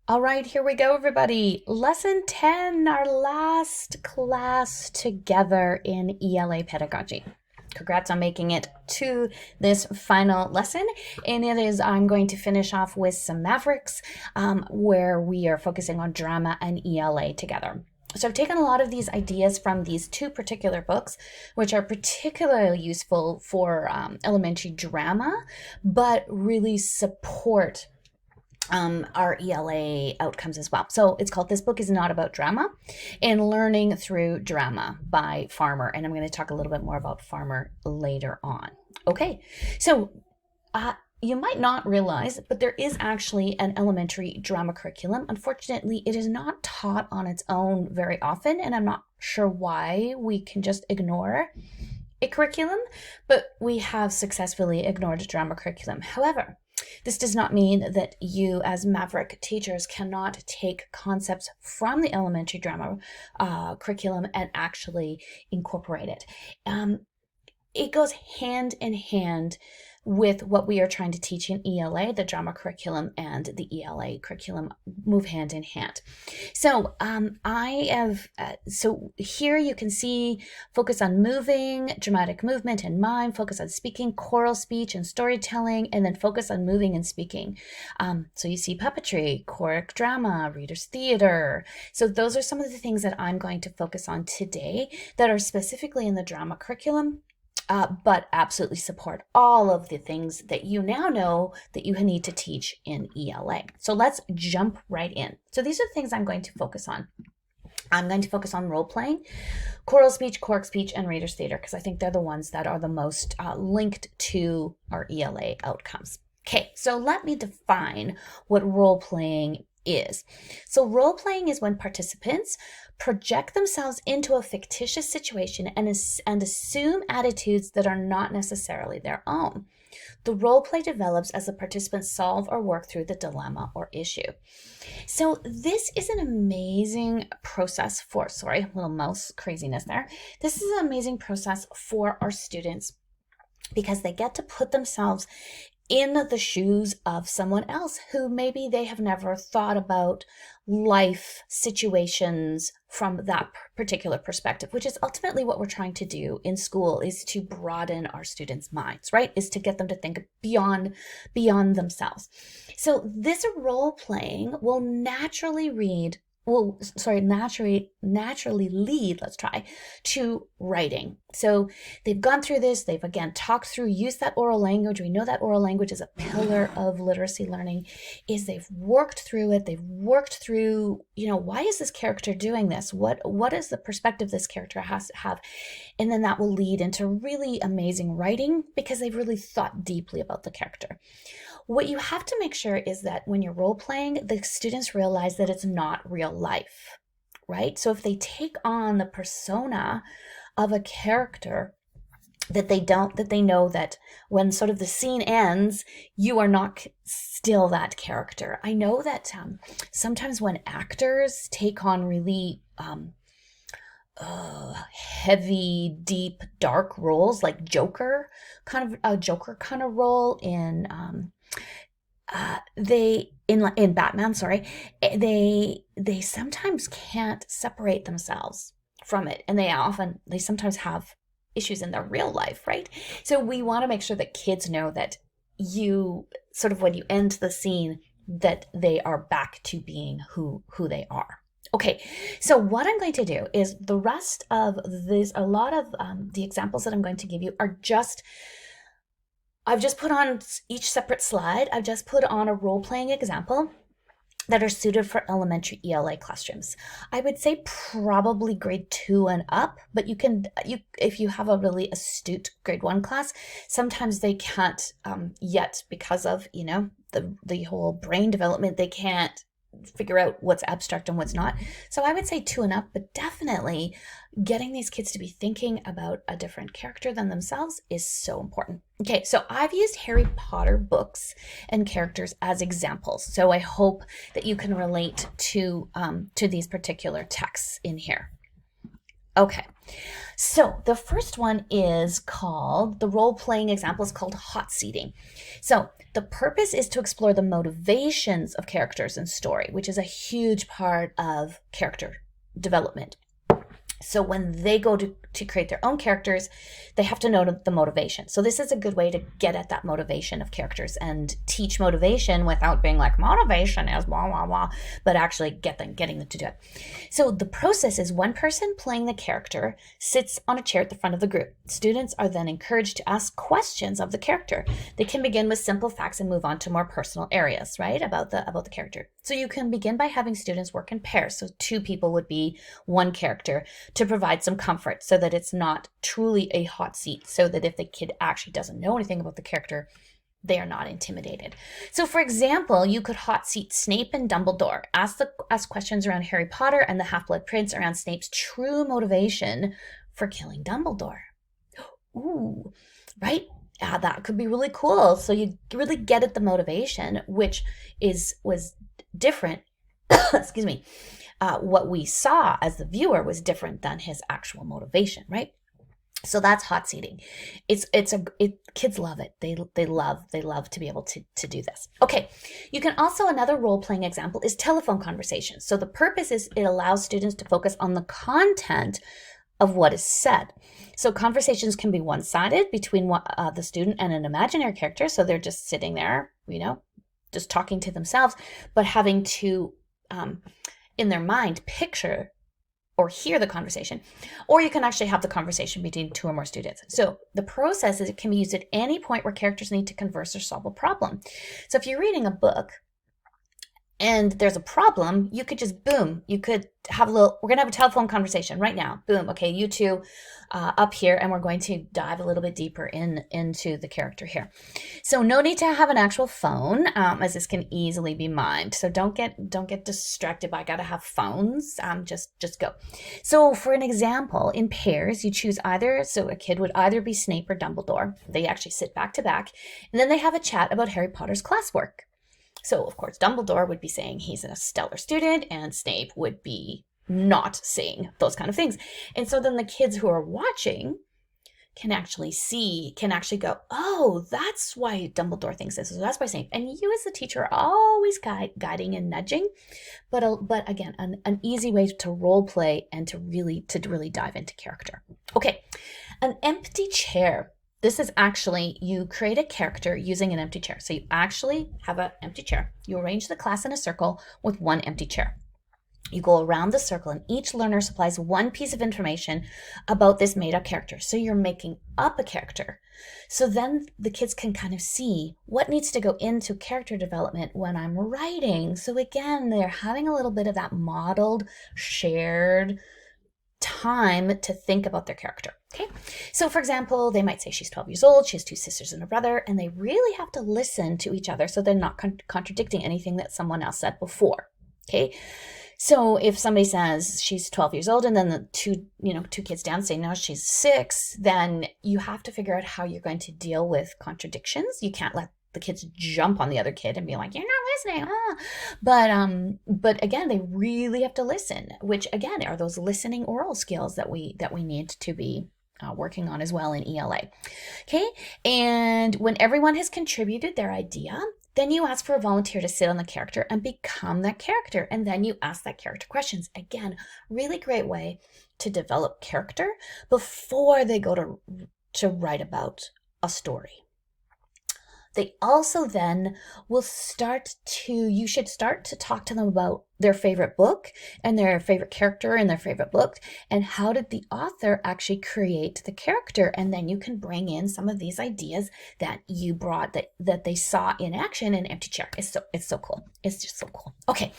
All right, here we go, everybody. Lesson 10, our last class together in ELA pedagogy. Congrats on making it to this final lesson. And it is, I'm going to finish off with some Mavericks, where we are focusing on drama and ELA together. So I've taken a lot of these ideas from these two particular books, which are particularly useful for elementary drama, but really support our ELA outcomes as well. So it's called This Book Is Not About Drama and Learning Through Drama by Farmer. And I'm going to talk a little bit more about Farmer later on. Okay, so you might not realize, but there is actually an elementary drama curriculum. Unfortunately, it is not taught on its own very often, and I'm not sure why we can just ignore a curriculum, but we have successfully ignored drama curriculum. However, this does not mean that you as Maverick teachers cannot take concepts from the elementary drama curriculum and actually incorporate it. It goes hand in hand with what we are trying to teach in ELA. The drama curriculum and the ELA curriculum move hand in hand. So so here you can see focus on moving, dramatic movement and mime, focus on speaking, choral speech and storytelling, and then focus on moving and speaking. So you see puppetry, choric drama, reader's theater. So those are some of the things that I'm going to focus on today that are specifically in the drama curriculum. But absolutely support all of the things that you now know that you need to teach in ELA. So let's jump right in. So these are the things I'm going to focus on. I'm going to focus on role-playing, choral speech, choric speech, and reader's theater, because I think they're the ones that are the most linked to our ELA outcomes. Okay, so let me define what role-playing is. So role-playing is when participants project themselves into a fictitious situation and assume attitudes that are not necessarily their own. The role play develops as the participants solve or work through the dilemma or issue. So this is an amazing process for, sorry, a little mouse craziness there. This is an amazing process for our students because they get to put themselves in the shoes of someone else who maybe they have never thought about life situations from that particular perspective, which is ultimately what we're trying to do in school, is to broaden our students' minds, right? Is to get them to think beyond themselves. So this role playing will naturally naturally lead, let's try, to writing. So they've gone through this, they've again talked through, used that oral language. We know that oral language is a pillar of literacy learning, is they've worked through it, they've worked through, why is this character doing this? What is the perspective this character has to have? And then that will lead into really amazing writing because they've really thought deeply about the character. What you have to make sure is that when you're role playing, the students realize that it's not real life, right? So if they take on the persona of a character that they know that when sort of the scene ends, you are not still that character. I know that sometimes when actors take on really heavy, deep, dark roles, like Joker kind of role in in Batman, sorry, they sometimes can't separate themselves from it, and they sometimes have issues in their real life, right? So we want to make sure that kids know that you sort of, when you end the scene, that they are back to being who they are. Okay, so what I'm going to do is the rest of this, a lot of the examples that I'm going to give you are I've just put on each separate slide, I've just put on a role-playing example that are suited for elementary ELA classrooms. I would say probably grade 2 and up, but if you have a really astute grade 1 class, sometimes they can't yet, because of, the whole brain development, they can't figure out what's abstract and what's not. So I would say 2 and up, but definitely getting these kids to be thinking about a different character than themselves is so important. Okay, so I've used Harry Potter books and characters as examples. So I hope that you can relate to these particular texts in here. Okay, so the first one is called, the role-playing example is called hot seating. So The purpose is to explore the motivations of characters in story, which is a huge part of character development. So when they go to create their own characters, they have to know the motivation. So this is a good way to get at that motivation of characters and teach motivation without being like, motivation is blah, blah, blah, but actually getting them to do it. So the process is one person playing the character sits on a chair at the front of the group. Students are then encouraged to ask questions of the character. They can begin with simple facts and move on to more personal areas, right, about the character. So you can begin by having students work in pairs. So 2 people would be one character to provide some comfort so that it's not truly a hot seat, so that if the kid actually doesn't know anything about the character, they are not intimidated. So for example, you could hot seat Snape and Dumbledore, ask questions around Harry Potter and the Half-Blood Prince around Snape's true motivation for killing Dumbledore. Ooh, right? Yeah, that could be really cool. So you really get at the motivation, which was different. Excuse me. What we saw as the viewer was different than his actual motivation, right? So that's hot seating. Kids love it. They love to be able to do this. Okay, you can also, another role-playing example is telephone conversations. So the purpose is it allows students to focus on the content of what is said. So conversations can be one-sided between the student and an imaginary character. So they're just sitting there, just talking to themselves, but having to, in their mind, picture or hear the conversation, or you can actually have the conversation between 2 or more students. So the process is it can be used at any point where characters need to converse or solve a problem. So if you're reading a book and there's a problem, you could just, boom, you could have we're going to have a telephone conversation right now. Boom. Okay, you 2 up here, and we're going to dive a little bit deeper into the character here. So no need to have an actual phone, as this can easily be mimed. So don't get distracted by, gotta have phones. Just go. So for an example, in pairs, you choose either, so a kid would either be Snape or Dumbledore. They actually sit back to back, and then they have a chat about Harry Potter's classwork. So, of course, Dumbledore would be saying he's a stellar student, and Snape would be not saying those kind of things. And so then the kids who are watching can actually go, oh, that's why Dumbledore thinks this. So that's why Snape. And you as the teacher are always guiding and nudging. But again, an easy way to role play and to really dive into character. Okay, an empty chair. This is actually, you create a character using an empty chair. So you actually have an empty chair. You arrange the class in a circle with one empty chair. You go around the circle, and each learner supplies one piece of information about this made-up character. So you're making up a character. So then the kids can kind of see what needs to go into character development when I'm writing. So again, they're having a little bit of that modeled, shared time to think about their character. Okay, so for example, they might say she's 12 years old, she has 2 sisters and a brother, and they really have to listen to each other so they're not contradicting anything that someone else said before. Okay, so if somebody says she's 12 years old and then the 2 kids down say no, she's 6, then you have to figure out how you're going to deal with contradictions. You can't let the kids jump on the other kid and be like, you're not listening. But again, they really have to listen, which again are those listening oral skills that we need to be working on as well in ELA. Okay, and when everyone has contributed their idea, then you ask for a volunteer to sit on the character and become that character, and then you ask that character questions. Again, really great way to develop character before they go to write about a story. They also then will you should start to talk to them about their favorite book and their favorite character in their favorite book, and how did the author actually create the character. And then you can bring in some of these ideas that you brought that they saw in action in Empty Chair. It's so cool. It's just so cool. Okay,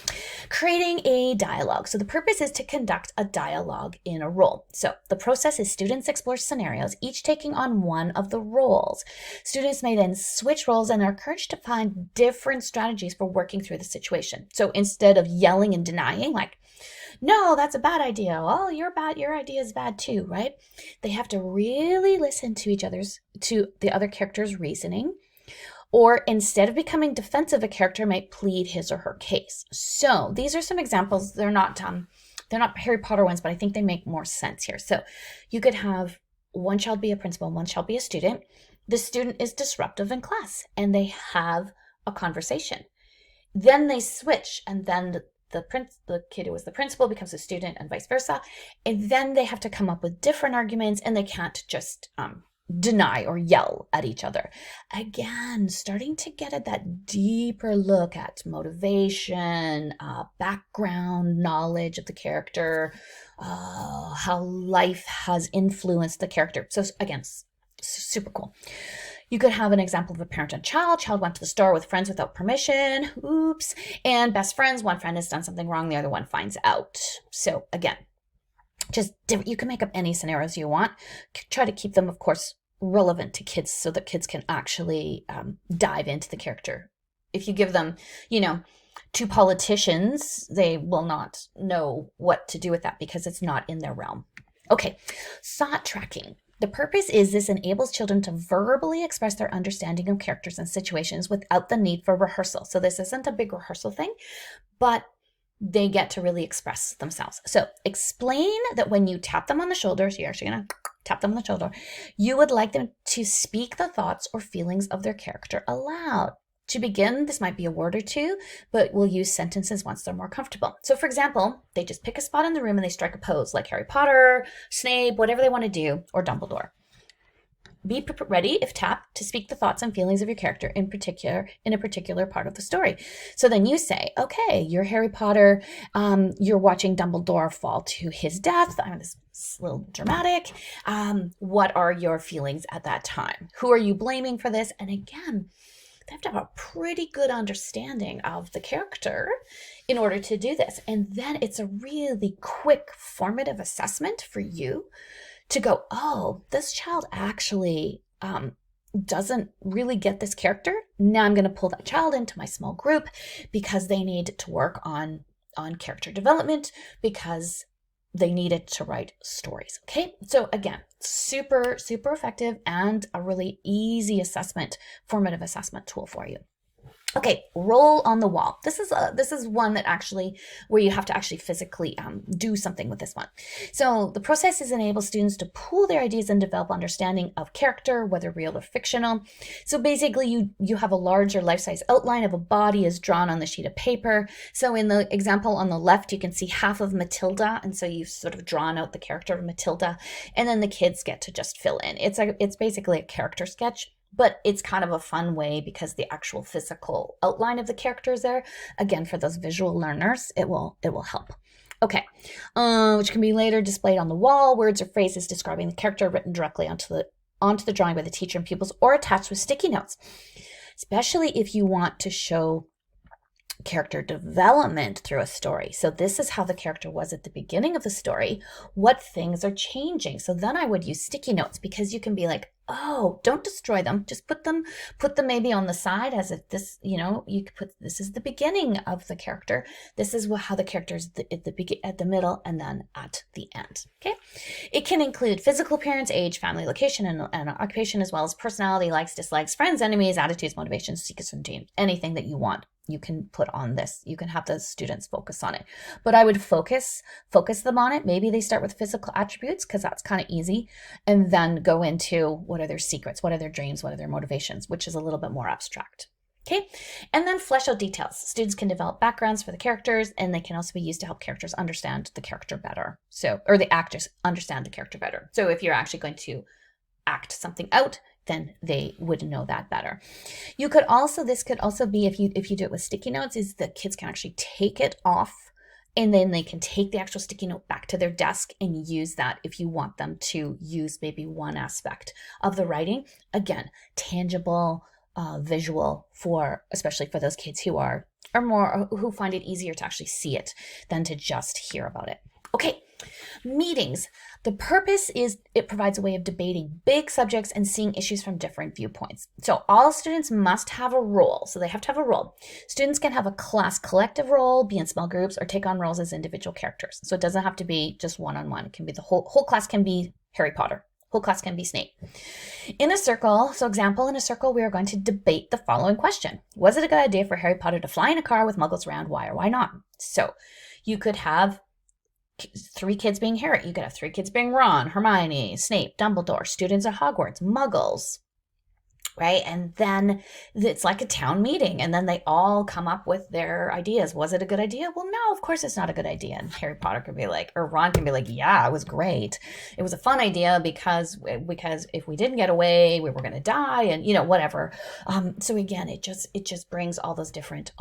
creating a dialogue. So the purpose is to conduct a dialogue in a role. So the process is students explore scenarios, each taking on one of the roles. Students may then switch roles and are encouraged to find different strategies for working through the situation. So instead of yelling and denying, like, no, that's a bad idea. Oh, you're bad. Your idea is bad too, right? They have to really listen to the other character's reasoning. Or instead of becoming defensive, a character might plead his or her case. So these are some examples. They're not Harry Potter ones, but I think they make more sense here. So you could have one child be a principal, one child be a student. the student is disruptive in class and they have a conversation. Then they switch, and then the kid who was the principal becomes a student, and vice versa. And then they have to come up with different arguments, and they can't just deny or yell at each other. Again, starting to get at that deeper look at motivation, background knowledge of the character, how life has influenced the character. So again, super cool. You could have an example of a parent and child. Child went to the store with friends without permission. Oops. And best friends, one friend has done something wrong, the other one finds out. So again, just you can make up any scenarios you want. Try to keep them, of course, relevant to kids so that kids can actually dive into the character. If you give them, two politicians, they will not know what to do with that because it's not in their realm. Okay, thought tracking. The purpose is this enables children to verbally express their understanding of characters and situations without the need for rehearsal. So this isn't a big rehearsal thing, but they get to really express themselves. So explain that when you tap them on the shoulder, so you're actually going to tap them on the shoulder, you would like them to speak the thoughts or feelings of their character aloud. To begin, this might be a word or two, but we'll use sentences once they're more comfortable. So for example, they just pick a spot in the room and they strike a pose like Harry Potter, Snape, whatever they want to do, or Dumbledore. Be ready, if tapped, to speak the thoughts and feelings of your character in a particular part of the story. So then you say, okay, you're Harry Potter, you're watching Dumbledore fall to his death. This is a little dramatic. What are your feelings at that time? Who are you blaming for this? And again, they have to have a pretty good understanding of the character in order to do this. And then it's a really quick formative assessment for you to go, oh, this child actually doesn't really get this character. Now I'm going to pull that child into my small group because they need to work on character development, because they needed to write stories. Okay, so again, super, super effective and a really easy formative assessment tool for you. Okay, role on the wall. This is one that actually, where you have to actually physically do something with this one. So the process enables students to pool their ideas and develop understanding of character, whether real or fictional. So basically you have a larger life-size outline of a body is drawn on the sheet of paper. So in the example on the left, you can see half of Matilda. And so you've sort of drawn out the character of Matilda, and then the kids get to just fill in. It's basically a character sketch. But it's kind of a fun way because the actual physical outline of the character is there. Again, for those visual learners, it will help. Okay, which can be later displayed on the wall. Words or phrases describing the character written directly onto the drawing by the teacher and pupils, or attached with sticky notes. Especially if you want to show character development through a story. So this is how the character was at the beginning of the story. What things are changing? So then I would use sticky notes, because you can be like, oh, don't destroy them. Just put them maybe on the side as if this, you could put, this is the beginning of the character. This is how the character is at the middle, and then at the end. Okay. It can include physical appearance, age, family, location, and occupation, as well as personality, likes, dislikes, friends, enemies, attitudes, motivations, secrets, and dreams. Anything that you want, you can put on this. You can have the students focus on it. But I would focus them on it. Maybe they start with physical attributes, because that's kind of easy, and then go into what are their secrets, what are their dreams, what are their motivations, which is a little bit more abstract. Okay, and then flesh out details. Students can develop backgrounds for the characters, and they can also be used to help characters understand the character better. Or the actors understand the character better. So if you're actually going to act something out, then they would know that better. This could also be, if you do it with sticky notes, is that kids can actually take it off, and then they can take the actual sticky note back to their desk and use that if you want them to use maybe one aspect of the writing. Again, tangible, visual, especially for those kids who who find it easier to actually see it than to just hear about it. Okay, meetings. The purpose is it provides a way of debating big subjects and seeing issues from different viewpoints. So all students must have a role. So they have to have a role. Students can have a class collective role, be in small groups, or take on roles as individual characters. So it doesn't have to be just one-on-one. It can be the whole class can be Harry Potter. Whole class can be Snape. In a circle, we are going to debate the following question. Was it a good idea for Harry Potter to fly in a car with muggles around? Why or why not? So you could have 3 kids being Harry. You could have 3 kids being Ron, Hermione, Snape, Dumbledore, students at Hogwarts, muggles. right? And then it's like a town meeting, and then they all come up with their ideas. Was it a good idea? Well, no, of course it's not a good idea. And Harry Potter can be like, or Ron can be like, yeah, it was great. It was a fun idea because if we didn't get away, we were going to die, and whatever. So again, it just brings all those different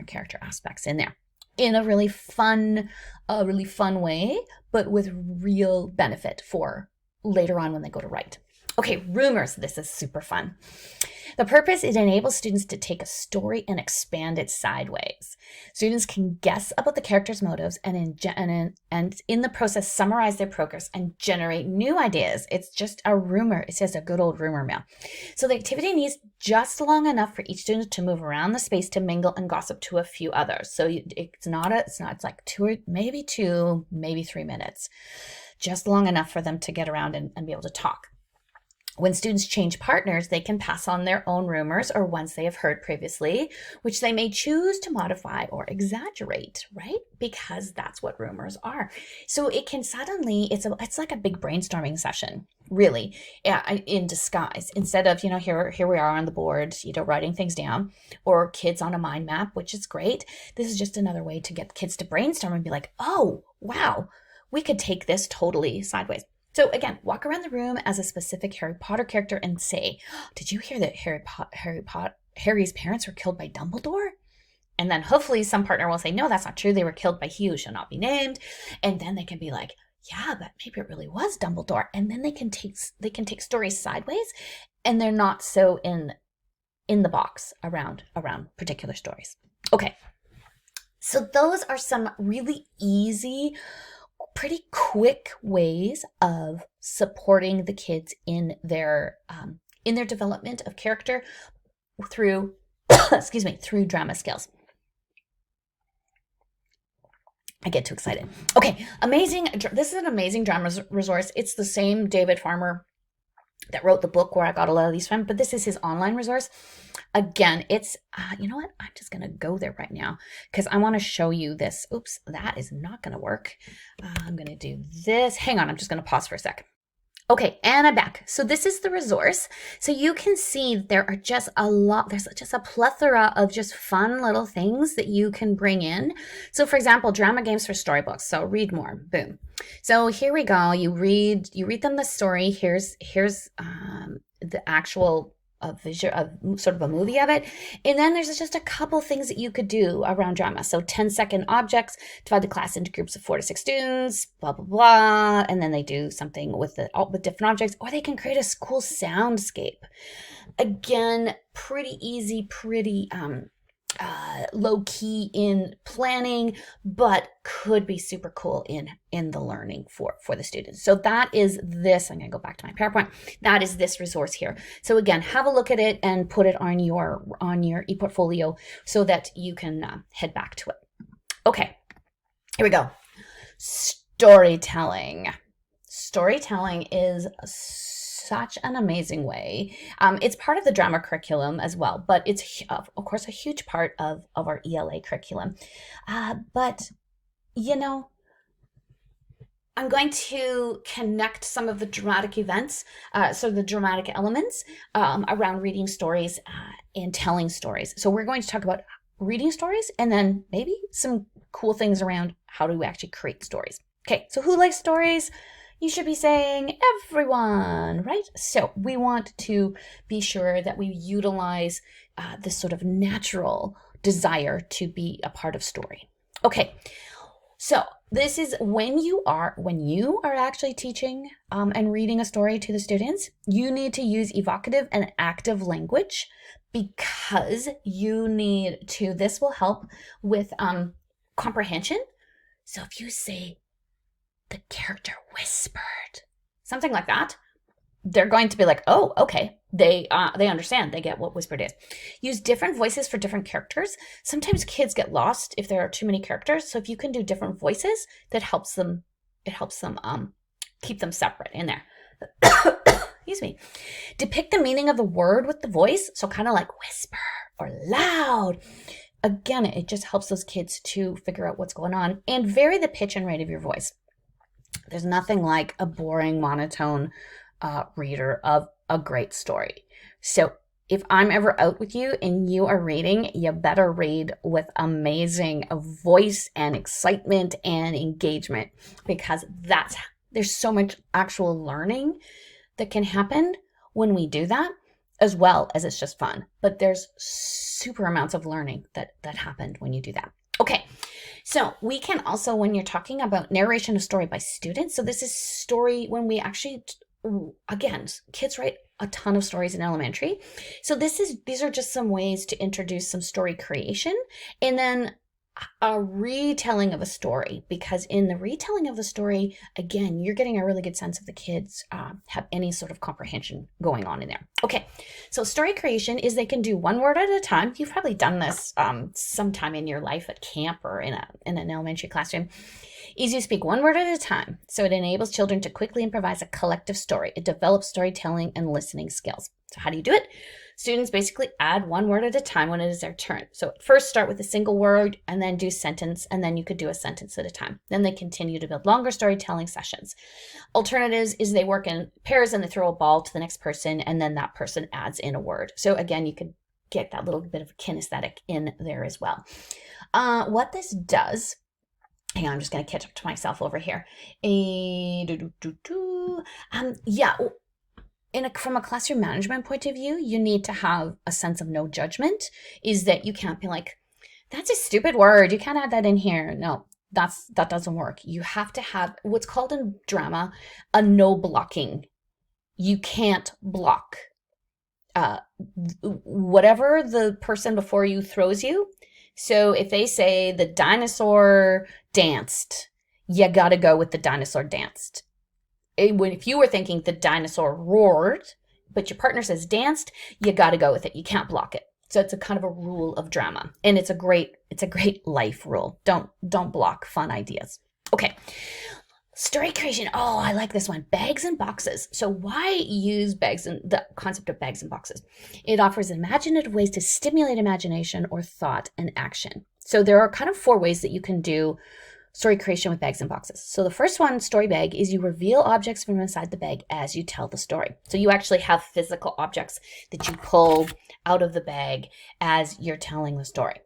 character aspects in there in a really fun way, but with real benefit for later on when they go to write. Okay, rumors. This is super fun. The purpose, it enables students to take a story and expand it sideways. Students can guess about the character's motives and in the process summarize their progress and generate new ideas. It's just a rumor. It's just a good old rumor mill. So the activity needs just long enough for each student to move around the space to mingle and gossip to a few others. So it's like 2, maybe 3 minutes. Just long enough for them to get around and be able to talk. When students change partners, they can pass on their own rumors or ones they have heard previously, which they may choose to modify or exaggerate, right? Because that's what rumors are. So it can suddenly, it's like a big brainstorming session, really, in disguise. Instead of, here we are on the board, writing things down, or kids on a mind map, which is great. This is just another way to get kids to brainstorm and be like, oh, wow, we could take this totally sideways. So again, walk around the room as a specific Harry Potter character and say, did you hear that Harry's parents were killed by Dumbledore? And then hopefully some partner will say, no, that's not true. They were killed by he who shall not be named. And then they can be like, yeah, but maybe it really was Dumbledore. And then they can take stories sideways, and they're not so in the box around particular stories. Okay. So those are some really easy, pretty quick ways of supporting the kids in their development of character through through drama skills. I get too excited. Okay, amazing. This is an amazing drama resource. It's the same David Farmer that wrote the book where I got a lot of these from, but this is his online resource. Again, it's, you know what? I'm just going to go there right now because I want to show you this. Oops, that is not going to work. I'm going to do this. Hang on, I'm just going to pause for a sec. Okay, and I'm back. So this is the resource. So you can see there are just there's just a plethora of just fun little things that you can bring in. So for example, drama games for storybooks. So read more, boom. So here we go. You read them the story. Here's the actual sort of a movie of it. And then there's just a couple things that you could do around drama. So 10-second objects, divide the class into groups of 4 to 6 students, blah, blah, blah. And then they do something with different objects, or they can create a cool soundscape. Again, pretty easy, pretty low key in planning, but could be super cool in the learning for the students. So that is this. I'm going to go back to my PowerPoint. That is this resource here. So again, have a look at it and put it on your ePortfolio so that you can head back to it. Okay, here we go. Storytelling. Storytelling is such an amazing way. It's part of the drama curriculum as well, but it's of course a huge part of our ELA curriculum. But I'm going to connect some of the dramatic events, so the dramatic elements around reading stories and telling stories. So we're going to talk about reading stories and then maybe some cool things around how to actually create stories. Okay, so who likes stories? You should be saying everyone, right? So we want to be sure that we utilize this sort of natural desire to be a part of story. Okay, so this is when you are actually teaching and reading a story to the students, you need to use evocative and active language because this will help with comprehension. So if you say, the character whispered, something like that, they're going to be like, oh, okay. They understand. They get what whispered is. Use different voices for different characters. Sometimes kids get lost if there are too many characters. So if you can do different voices, that helps them. It helps them keep them separate in there. Excuse me. Depict the meaning of the word with the voice. So kind of like whisper or loud. Again, it just helps those kids to figure out what's going on, and vary the pitch and rate of your voice. There's nothing like a boring monotone reader of a great story. So if I'm ever out with you and you are reading, you better read with amazing voice and excitement and engagement, because there's so much actual learning that can happen when we do that, as well as it's just fun. But there's super amounts of learning that happened when you do that. Okay, so we can also, when you're talking about narration of story by students, so this is story when we actually, again, kids write a ton of stories in elementary. So these are just some ways to introduce some story creation, and then a retelling of a story, because in the retelling of the story, again, you're getting a really good sense of the kids have any sort of comprehension going on in there. Okay, so story creation is they can do one word at a time. You've probably done this sometime in your life at camp or in an elementary classroom. Is you speak one word at a time. So it enables children to quickly improvise a collective story. It develops storytelling and listening skills. So how do you do it? Students basically add one word at a time when it is their turn. So first start with a single word and then do sentence, and then you could do a sentence at a time. Then they continue to build longer storytelling sessions. Alternatives is they work in pairs and they throw a ball to the next person, and then that person adds in a word. So again, you could get that little bit of kinesthetic in there as well. What this does, hang on, I'm just going to catch up to myself over here. From a classroom management point of view, you need to have a sense of no judgment, is that you can't be like, that's a stupid word, you can't add that in here. No, that doesn't work. You have to have what's called in drama a no blocking. You can't block whatever the person before you throws you. So if they say the dinosaur danced, you gotta go with the dinosaur danced. If you were thinking the dinosaur roared, but your partner says danced, you got to go with it. You can't block it. So it's a kind of a rule of drama, and it's a great life rule. Don't block fun ideas. Okay. Story creation. Oh, I like this one. Bags and boxes. So why use bags and the concept of bags and boxes? It offers imaginative ways to stimulate imagination or thought and action. So there are kind of 4 ways that you can do story creation with bags and boxes. So the first one, story bag, is you reveal objects from inside the bag as you tell the story. So you actually have physical objects that you pull out of the bag as you're telling the story.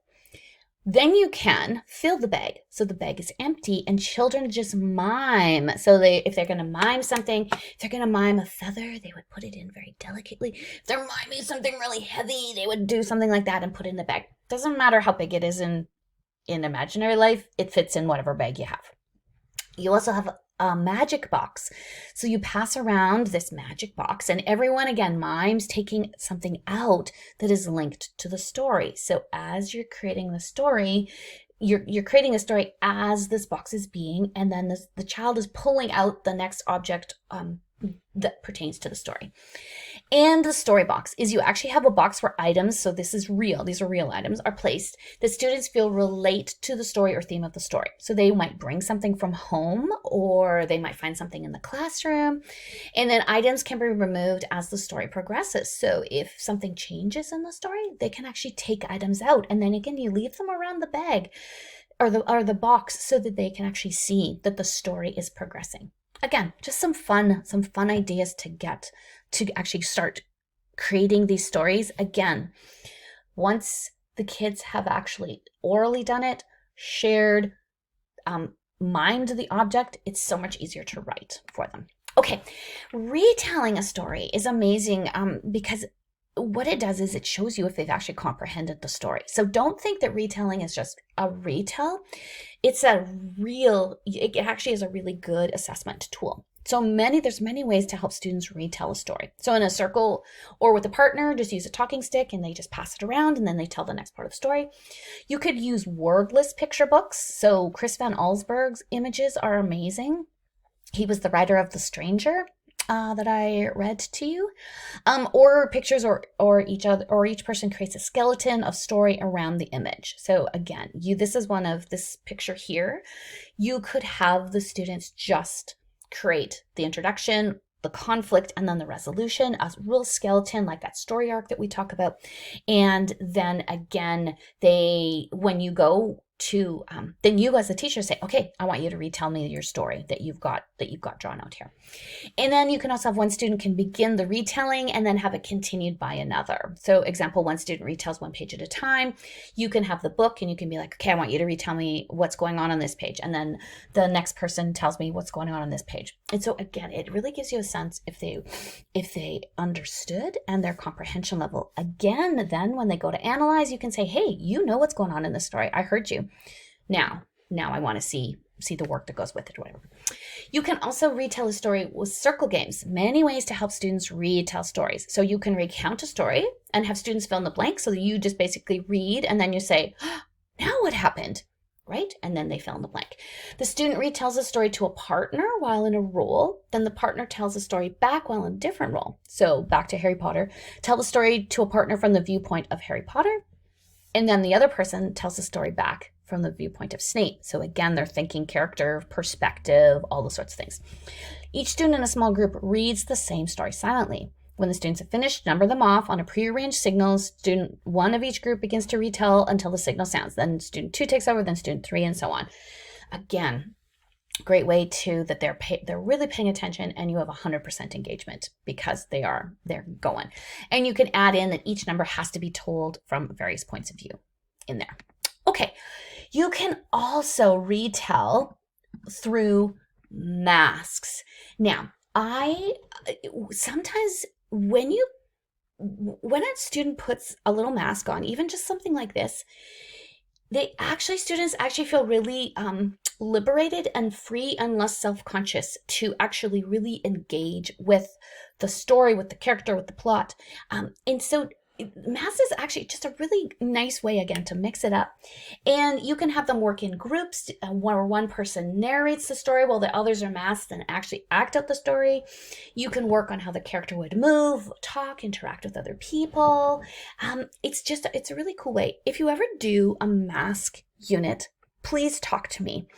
Then you can fill the bag. So the bag is empty and children just mime. So if they're going to mime something, if they're going to mime a feather, they would put it in very delicately. If they're miming something really heavy, they would do something like that and put it in the bag. Doesn't matter how big it is in imaginary life, it fits in whatever bag you have. You also have a magic box. So you pass around this magic box, and everyone again mimes taking something out that is linked to the story. So as you're creating the story, you're creating a story as this box is being, and then the child is pulling out the next object that pertains to the story. And the story box is you actually have a box where items, so this is real, these are real items, are placed that students feel relate to the story or theme of the story. So they might bring something from home, or they might find something in the classroom, and then items can be removed as the story progresses. So if something changes in the story, they can actually take items out, and then again, you leave them around the bag or the box so that they can actually see that the story is progressing. Again, just some fun ideas to get to actually start creating these stories. Again, once the kids have actually orally done it, shared, mimed the object, it's so much easier to write for them. Okay, retelling a story is amazing because what it does is it shows you if they've actually comprehended the story. So don't think that retelling is just a retell. It actually is a really good assessment tool. So there's many ways to help students retell a story. So in a circle or with a partner, just use a talking stick and they just pass it around and then they tell the next part of the story. You could use wordless picture books. So Chris Van Allsburg's images are amazing. He was the writer of The Stranger that I read to you, or pictures, or each person creates a skeleton of story around the image. So again, this picture here, you could have the students just create the introduction, the conflict, and then the resolution, a real skeleton like that story arc that we talk about. And then again, when you go to then you as a teacher say, okay, I want you to retell me your story that you've got drawn out here. And then you can also have one student can begin the retelling and then have it continued by another. So example, one student retells one page at a time. You can have the book and you can be like, okay, I want you to retell me what's going on this page. And then the next person tells me what's going on this page. And so again, it really gives you a sense if they understood and their comprehension level. Again, then when they go to analyze, you can say, hey, you know what's going on in this story. I heard you. Now I want to see the work that goes with it or whatever. You can also retell a story with circle games. Many ways to help students retell stories. So you can recount a story and have students fill in the blank. So you just basically read and then you say, oh, now what happened? Right? And then they fill in the blank. The student retells a story to a partner while in a role. Then the partner tells a story back while in a different role. So back to Harry Potter. Tell the story to a partner from the viewpoint of Harry Potter. And then the other person tells the story back from the viewpoint of Snape. So again, they're thinking character, perspective, all those sorts of things. Each student in a small group reads the same story silently. When the students have finished, number them off on a prearranged signal. Student 1 of each group begins to retell until the signal sounds. Then student 2 takes over, then student 3, and so on. Again, great way too that they're really paying attention and you have 100% engagement because they're going. And you can add in that each number has to be told from various points of view in there. Okay, you can also retell through masks. Now, sometimes when a student puts a little mask on, even just something like this, students actually feel really liberated and free and less self-conscious to actually really engage with the story, with the character, with the plot. And so masks is actually just a really nice way, again, to mix it up. And you can have them work in groups where one person narrates the story while the others are masked and actually act out the story. You can work on how the character would move, talk, interact with other people. It's a really cool way. If you ever do a mask unit, please talk to me.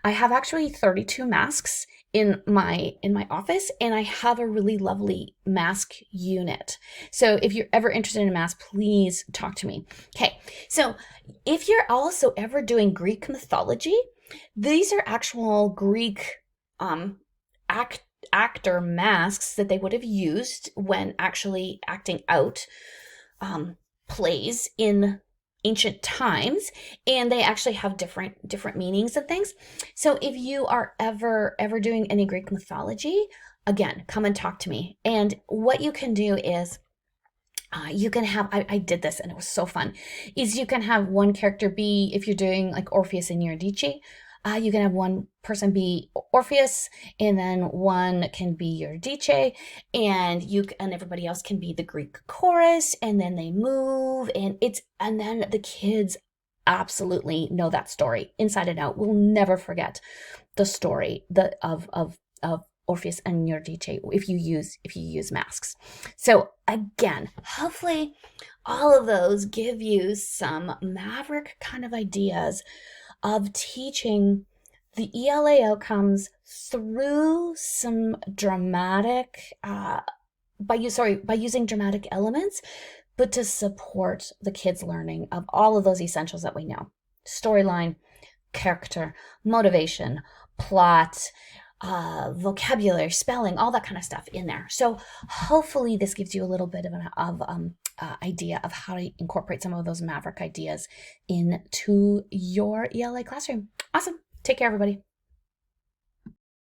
I have actually 32 masks in my office, and I have a really lovely mask unit. So if you're ever interested in a mask, please talk to me. Okay, so if you're also ever doing Greek mythology, these are actual Greek actor masks that they would have used when actually acting out plays in ancient times, and they actually have different meanings and things. So if you are ever doing any Greek mythology, again, come and talk to me. And what you can do is you can have, I did this and it was so fun, is you can have one character be, if you're doing like Orpheus and Eurydice, you can have one person be Orpheus, and then one can be Eurydice, and everybody else can be the Greek chorus, and then they move, and then the kids absolutely know that story inside and out. We'll never forget the story of Orpheus and Eurydice if you use masks. So again, hopefully all of those give you some Maverick kind of ideas of teaching the ELA outcomes through some dramatic, by using dramatic elements, but to support the kids' learning of all of those essentials that we know: storyline, character, motivation, plot, vocabulary, spelling, all that kind of stuff in there. So hopefully this gives you a little bit of an idea of how to incorporate some of those Maverick ideas into your ELA classroom. Awesome. Take care, everybody.